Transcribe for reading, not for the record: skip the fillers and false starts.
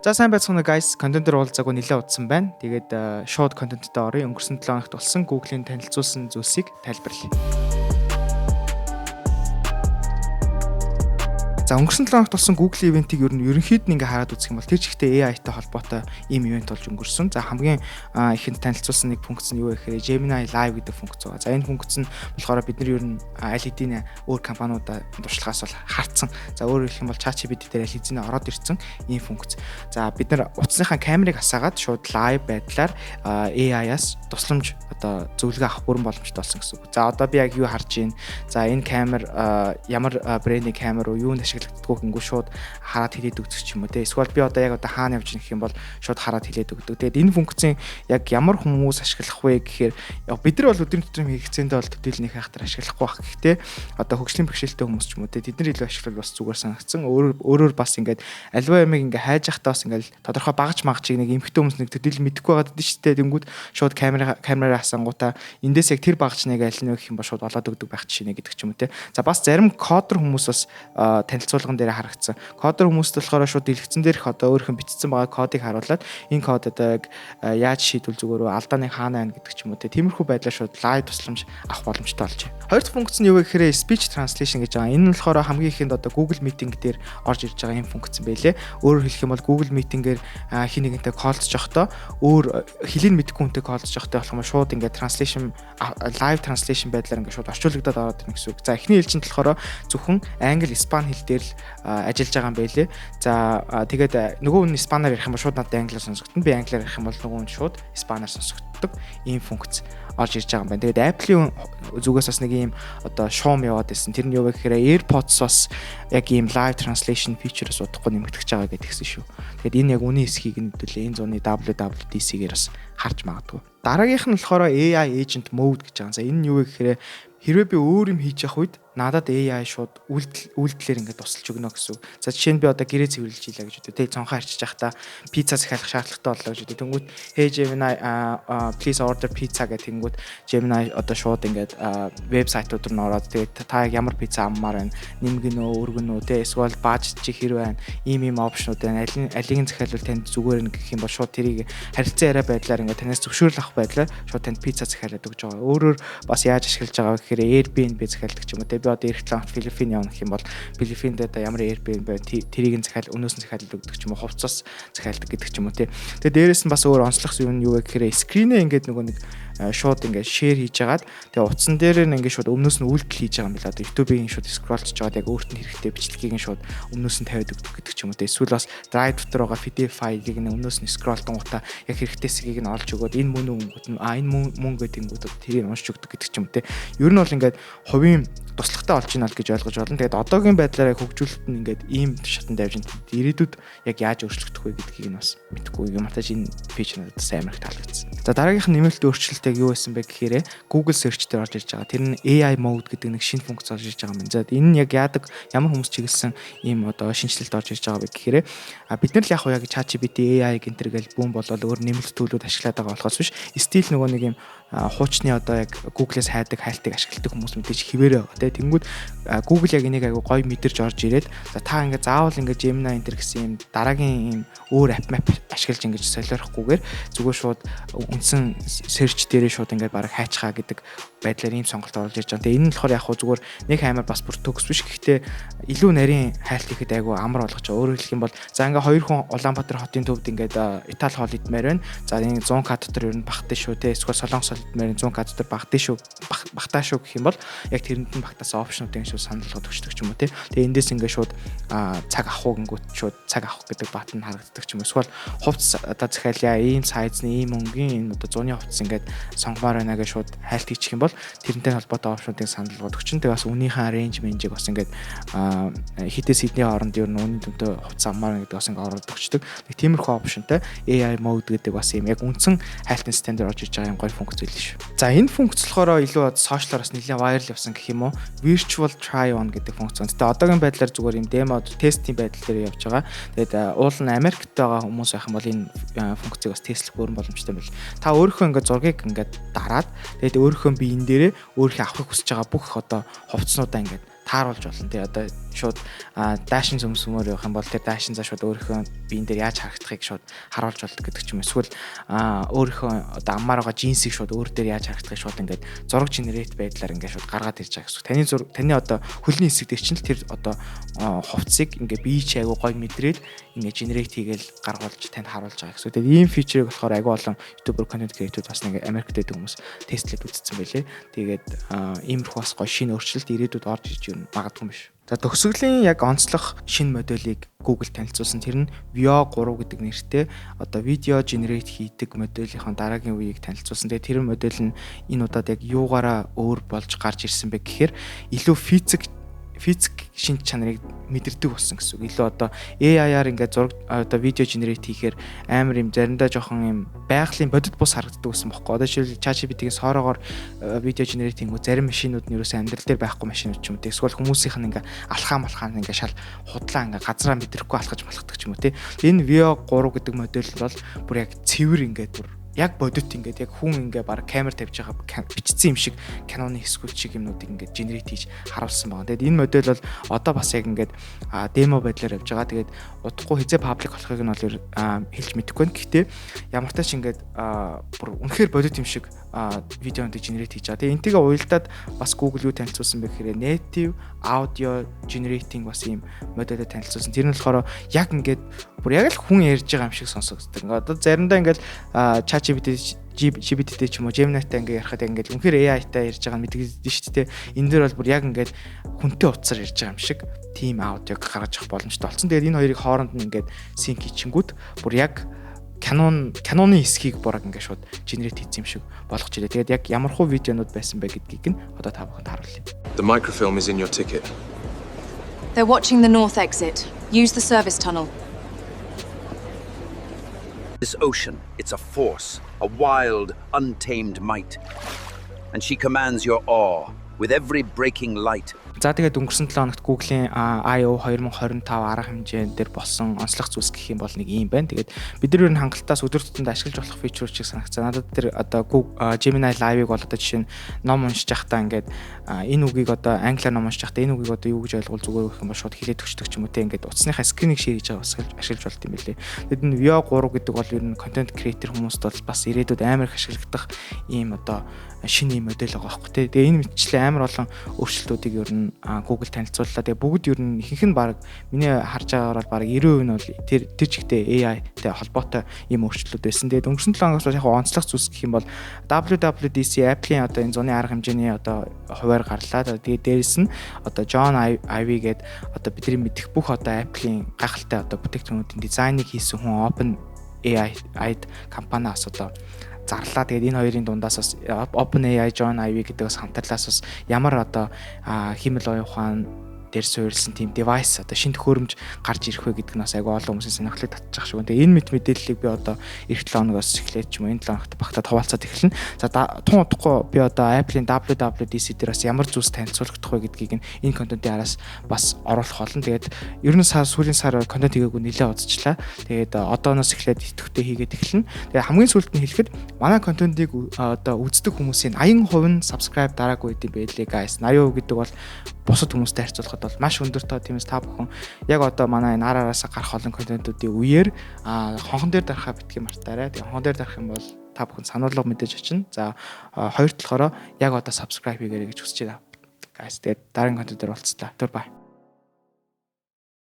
За сайн байцгаана guys. Контентер уулзаагүй нэлээд удсан байна. Тэгээд шууд контенттэй оръё. Өнгөрсөн 7 хоногт болсон Google-ийн танилцуулсан зүйлсийг тайлбарлая. За өнгөрсөн 7 хоногт болсон Google ивентийг ерөнхийд нь ингээ хараад үзэх юм бол тэр чигтээ AI-тай холбоотой ийм ивент болж өнгөрсөн. За хамгийн ихэнд танилцуулсан нэг функц нь юу вэ гэхээр Gemini Live гэдэг функц байгаа. За энэ функц нь болохоор бид нар ер нь аль хэдийн өөр компаниудаа туршлагаас бол харцсан. За өөрөөр хэлэх юм бол ChatGPT дээр аль хэдийн ороод ирсэн ийм функц. За бид нар утасныхаа камерыг асаагаад шууд live байдлаар AI-аас тусламж одоо зөвлөгөө авах бүрэн боломжтой болсон гэсэн үг. За одоо би яг юу харж байна? За энэ камер ямар брендийн камер уу, юунд ашиглагддгүйг ингээ шууд хараад хэлээд өгдөг ч юм уу те. Эсвэл би одоо яг одоо хаана явж гэх юм бол шууд хараад хэлээд өгдөг. Тэгээд энэ функцийн яг ямар хүмүүс ашиглах вэ гэхээр бид нар бол өдрийн тутмын хэрэгцээндээ бол төдийлнийх хахтар ашиглахгүй байх. Гэхдээ одоо хөгжлийн бэрхшээлтэй хүмүүс ч юм уу те. Тэд нар илүү ашиглал бас зүгээр санагдсан. Өөрөөр бас ингээд альва ямиг ингээ хайж ахтаас ингээл тодорхой багаж магчийг нэг эмхтэй хүмүүс нэг төдийл мэдэхгүй байгаад дээ шүү дээ. Тэнгүүд шууд камераараа асангуудаа эндээс яг тэр багажныг аль нь гэх юм бол шууд олоод өгдөг байх жишээ гэдэг ч юм уу те. За бас зарим кодер хүмүүс бас танилцуулган дээр харагдсан. Кодер хүмүүст болохоор шууд дэлгэцэн дээрх одоо өөрхөн бичсэн байгаа кодыг харуулад энэ код одоо яаж шийдвэл зүгээр алдааны хаана байна гэдэг ч юм уу те. Тиймэрхүү байдлаар шууд лайв тусламж авах боломжтой болж байна. Хоёр дахь функц нь юу вэ гэхээр speech translation гэж байгаа. Энэ нь болохоор хамгийн ихэнд одоо Google Meeting дээр орж ирж байгаа юм функц юм байлээ. Өөрөөр хэлэх юм бол Google Meeting-ээр хин нэгэнтэй коллж жохдоо өөр хэлийг мэдэхгүй хүнтэй коллж жохдоо болох юм шууд ингээд translation live translation байдлаар ингээд шууд орчуулагдаад ороод ирнэ гэсэн үг. За эхний хэлжинд болохоор зөвхөн англи, испани хэл дээр л ажиллаж байгаа юм байлээ. За тэгээд нөгөө нь испанаар ярих юм бол шууд надад англиар сонсогдно. Би англиар ярих юм бол нөгөө нь шууд испанаар сонсогддог ийм функц орж ирж байгаа юм байна. Тэгээд Apple-ийн зүгээс бас нэг ийм одоо шуум яваад байсан. Тэр нь юу вэ гэхээр AirPods бас яг ийм live translation feature-ос удахгүй нэмэгдэж байгаа гэдгийгсэн шүү. Тэгээд энэ яг үнийн эсхийг нь хэдүүлээ энэ зууны WWDC-гээр бас харж магадгүй. Дараагийнх нь болохоор AI agent mode гэж байгаа. За энэ нь юу вэ гэхээр хэрвээ би өөр юм хийж явах үед надад AI шууд үйлдэлээр ингээд тусалж өгнө гэсэн үг. За жишээ нь би одоо гэрээ цэвэрлэж хийлээ гэж үү. Тэг цонхоо арчиж явахдаа пицца захиалах шаардлагатай боллоо гэж үү. Тэнгүүд hey Gemini please order pizza гэх тэнгүүд Gemini одоо шууд ингээд вебсайтууд руу ороод тэгээд та ямар пицца аммаар байна? Нэмгэн үү, өргөн үү, тэ эсвэл бааж чи хэр байна? Ийм опшнууд байна. Алийг нь захиалвал танд зүгээр нь гэх юм бол шууд тэрийг харилцан яриа байдлаар ингээд танаас зөвшөөрөл авах байдлаар шууд танд пицца захиалаад өгч байгаа. Өөрөөр бас яаж ашиглаж байгаа гэхээр Airbnb захиалдаг ч юм уу. Одоо ирэх ланч Филиппин явах юм бол Филиппинд одоо ямар Airbnb тэрийг нь захиал өнөөс нь захиалдаг гэдэг ч юм уу, хувцас захиалдаг гэдэг ч юм уу тий. Тэгээд дээрэс нь бас өөр онцлог юм юу вэ гэхээр скринээ ингээд нөгөө нэг шууд ингээд шеэр хийж агаад тэгээ утсан дээр нь ингээд шууд өмнөөс нь үйлдэл хийж байгаа юм байна. Одоо YouTube-ийн шууд скроллж жоод яг өөрт нь хэрэгтэй бичлэгийг нь шууд өмнөөс нь тавиад өгдөг гэдэг ч юм уу. Эсвэл бас drive дотор байгаа PDF файлыг нь өмнөөс нь скроллтонгуудаа яг хэрэгтэй хэсгийг нь олж өгөөд энэ мөн үнгүүд нь энэ мөн гэдэг ингүүд тэрийг уншиж өгдөг гэдэг ч юм уу те. Ер нь бол ингээд хувийн туслагатай болж байна л гэж ойлгож байна. Тэгээд одоогийн байдлаараа хөгжүүлэлт нь ингээд ийм шатанд явж байна. Ирээдүйд яг яаж өөрчлөгдөх вэ гэдгийг нь бас мэдэхгүй юм. Матаж энэ фичер надад сайн их таалагдсан. За дараагийнх нь нэмэлт өөрчлөлт яг юу байсан бэ гэхээр Google search дээр орж ирж байгаа. Тэр нь AI mode гэдэг нэг шинэ функц орж ирж байгаа юм. За энэ нь яг яадаг ямар хүмүүс чиглэсэн ийм одоо шинжилэлт орж ирж байгаа вэ гэхээр бид нар л яг яг ChatGPT AI гэнтэр гэл бүүн болол өөр нэмэлт төлөвлөд ашиглаад байгаа болохоос биш. Стил нөгөө нэг ийм хуучны одоо яг Google-с хайдаг хайлтыг ашигладаг хүмүүс мэдээж хിവэрэ байгаа тий. Тэнгүүд Google яг энийг айгу гоё мэдэрч орж ирээд за та ингээ заавал ингээ Gemini Enter гэсэн юм дараагийн юм өөр app map ашиглаж ингээ солиорохгүйгээр зүгээр шууд үндсэн search дээрээ шууд ингээ бараг хайчхаа гэдэг байдлаар ийм сонголт орж ирж байгаа. Тэгээ энэ нь болохоор яг хуу зүгээр нэг аймаар бас бүр төгс биш. Гэхдээ илүү нарийн хайлт ихэд айгу амар болгож байгаа. Өөрөөр хэлэх юм бол за ингээ хоёр хүн Улаанбаатар хотын төвд ингээ Итали хоол идмээр байна. За энэ 100 к дотор ер нь багтаа шүү те. Эсвэл Солонгос мэрийн 100 к дотор багтаа шүү гэх юм бол яг тэрэнд нь багтаас опшнуудын шүү санал болгодог ч юм уу те. Тэгээ эндээс ингээ шууд цаг авах гингүүт шууд цаг авах гэдэг бат нь харагддаг ч юм уу. Эсвэл хувцас одоо захиалъя ийм сайзны ийм өнгийн энэ одоо 100-ны хувцас ингээд сонгомоор байна гэж шууд хайлт хийчих юм бол тэрнтэй холбоотой опшнуудыг санал болгодог чинь. Тэгээ бас үнийхэн range менжийг бас ингээд хитээс хитний хооронд ер нь үнийн төвтэй хувцас аммаар гэдэг бас ингээд ороод өгчдөг. Нэг тиймэрхүү опшнтэй AI mode гэдэг бас юм яг үндсэн хайлтын стандарт орж иж байгаа юм гоё функц байл шүү. За энэ функц болохоор илүү сошиалаар бас нэлээд viral явсан гэх юм уу. Virtual try on гэдэг функц. Тэгээ одоогийн байдлаар зүгээр юм демо тестийн байдал дээр явж байгаа. Тэгээд уул нь Америкт байгаа хүмүүс байх юм бол энэ функцийг бас тестлэх бүрэн боломжтой байл. Та өөрийнхөө ингээд зургийг ингээд дараад тэгээд өөрийнхөө биеийн дээрээ өөрийнхөө авахыг хүсэж байгаа бүх одоо хувцснуудаа ингээд тааруулж болно. Тэгээ одоо шууд даашин зөмсмөр явах юм бол тэр даашин за шууд өөрийнхөө биен дээр яаж харагдахыг шууд харуулж болдог гэдэг ч юм. Эсвэл өөрийнхөө одоо аммаар байгаа джинсийг шууд өөр дээр яаж харагдахыг шууд ингээд зураг генерейт байдлаар ингээд шууд гаргаад ирж байгаа гэсэн. Таны одоо хөлний хэсэг дээр чинь тэр одоо хувцсыг ингээд бие чи айгуу гой мэдрээд ингээд генерейт хийгээл гаргуулж танд харуулж байгаа гэсэн. Тэгээд ийм фичерийг болохоор айгуу олон ютубер контент креатор бас нэг Америкт дэдэг хүмүүс тестлээд үзсэн байлээ. Тэгээд иймэрхүү бас гоё шинэ өөрчлөлт ирээдүйд орж ирж магадгүй юм биш. За төгсгөлийн яг онцлог шинэ модулийг Google танилцуулсан. Тэр нь Veo 3 гэдэг нэртэй одоо видео генерейт хийдэг модулийнхаа дараагийн үеийг танилцуулсан. Тэгээ тэр модуль нь энэ удаад яг юугаараа өөр болж гарч ирсэн бэ гэхээр илүү физик шинж чанарыг мэдэрдэг болсон гэсэн үг. Илүү одоо AI-аар ингээд зураг одоо видео генерейт хийхээр амар юм заримдаа жоохон юм байгалийн бодит бус харагддаг гэсэн бохоо. Одоо жишээл ChatGPT-ийн соороогоор видео генерейт хийнгүү зарим машинууд нь ерөөсөө амьдрал дээр байхгүй машинууд ч юм уу. Эсвэл хүмүүсийнх нь ингээд алхаан ингээд шал худлаа ингээд газраа мэдрэхгүй алхаж малхдаг ч юм уу тий. Энэ Veo 3 гэдэг модуль бол бүр яг цэвэр ингээд бүр яг бодит ингээд яг хүн ингээ баг камер тавьж байгаа бичсэн юм шиг киноны хэсгүүл шиг юмнуудыг ингээд генерейт хийж харуулсан байгаа. Тэгээд энэ модель бол одоо бас яг ингээд демо байдлаар явж байгаа. Тэгээд удахгүй хизээ паблик болохыг нь бол хэлж мэдэхгүй байна. Гэхдээ ямар ч тач ингээд бүр үнэхээр бодит юм шиг видеонд генерейт хийж байгаа. Тэгээд энтэйгээ уялдаад бас Google юу танилцуулсан бэ гэхээр native audio generating бас ийм модельд танилцуулсан. Тэр нь болохоор яг ингээд бүр яг л хүн ярьж байгаа юм шиг сонсогддог. Одоо заримдаа ингээд GPT ч юм уу Gemini-тай ингээд ярихад ингээд үнэхээр AI-тай ярьж байгаа нь мэдэгдэж шүү дээ. Энэ дээр бол бүр яг ингээд хүнтэй утсаар ярьж байгаа юм шиг team audio-г гаргаж авах боломжтой болсон. Тэгээд энэ хоёрыг хооронд нь ингээд sync хийчихэнгүүт бүр яг Canon-ы хэсгийг бураг ингээд шууд генерейт хийсэн юм шиг болгож ирээ. Тэгээд яг ямархуу видеонууд байсан бэ гэдгийг нь одоо та бүхэнд харуулъя. The microfilm is in your ticket. They're watching the north exit. Use the service tunnel. This ocean, it's a force, a wild, untamed might. And she commands your awe with every breaking light. За тэгээд өнгөрсөн 7 хоногт Google-ийн I/O 2025 арга хэмжээнд дээр болсон онцлог зүйлс гэх юм бол нэг юм байна. Тэгээд бид нар ер нь хангалтаас өдөр тутамд ашиглаж болох фичер чиг санагцсан. Надад тэр одоо Gemini Live-ыг бол одоо жишээ нь ном уншиж байхдаа ингээд энэ үгийг одоо англиар ном уншиж байхдаа энэ үгийг одоо юу гэж ойлгуул зүгээр гэх юм бол шууд хэлээд өгчдөг ч юм уу те ингээд утасныхаа скриныг шеэр хийж байгаа бас ашиглаж болт юм билээ. Тэгэд энэ Veo 3 гэдэг бол ер нь контент креатор хүмүүст бол бас ирээдүйд амар их ашиглагдах ийм одоо шинэ модель байгаа байхгүй те. Тэгээ энэ мэтчлээ амар олон өөрчлөлтүүдийг ер нь Google танилцууллаа. Тэгээ бүгд ер нь ихэнх нь баг миний харж байгаагаар бол баг 90% нь бол тэр чигтээ AI-тэй холбоотой ийм өөрчлөлтүүд байсан. Тэгээд өнгөрсөн 7 хоногоос яг онцлог зүйлс гэх юм бол WWDC Apple-ийн одоо энэ зуны арга хэмжээний одоо хуваар гарлаа. Тэгээд дээрэс нь одоо John Ive гээд одоо бидний мэдих бүх одоо Apple-ийн гайхалтай одоо бүтээгдэхүүнүүдийн дизайныг хийсэн хүн OpenAI компаниас одоо зарлаа. Тэгээд энэ хоёрын дундаас бас OpenAI John Ive гэдэг бас хамтарлаас бас ямар одоо химэл оюун ухаан дээр суурилсан тийм девайс одоо шинэ төхөөрөмж гарч ирэх вэ гэдэг нь бас айгүй олон хүмүүсийн сонирхлыг татчих шиг байна. Тэгээ энэ мэд мэдээллийг би одоо эх 7 хоногоос эхлээд ч юм уу энэ 7 хоногт багтаад хуваалцаад эхэлнэ. За тун удахгүй би одоо Apple-ийн WWDC дээр бас ямар зүйлс танилцуулах вэ гэдгийг энэ контентын араас бас оруулах болно. Тэгээд ер нь сүүлийн сар контент хийгээгүй нэлээд удажчлаа. Тэгээд одооноос эхлээд идэвхтэй хийгээд эхэлнэ. Тэгээд хамгийн сүүлд нь хэлэхэд манай контентыг одоо үздэг хүмүүсийн 80% нь subscribe дараагүй гэдэг байлээ guys. 80% гэдэг бол бусад хүмүүстэй харьцуулахад бол маш өндөр тоо. Тиймээс та бүхэн яг одоо манай энэ арараас гарах олон контентуудын үеэр хонхон дээр дарахаа битгий мартаарай. Тэгээ хонхон дээр дарах юм бол та бүхэн сануулга мэдээж очино. За хоёр талаараа яг одоо subscribe хийгээрэй гэж хүсэж байна. Guys, тэгээд дараагийн контент дээр уулзлаа. Түр бай.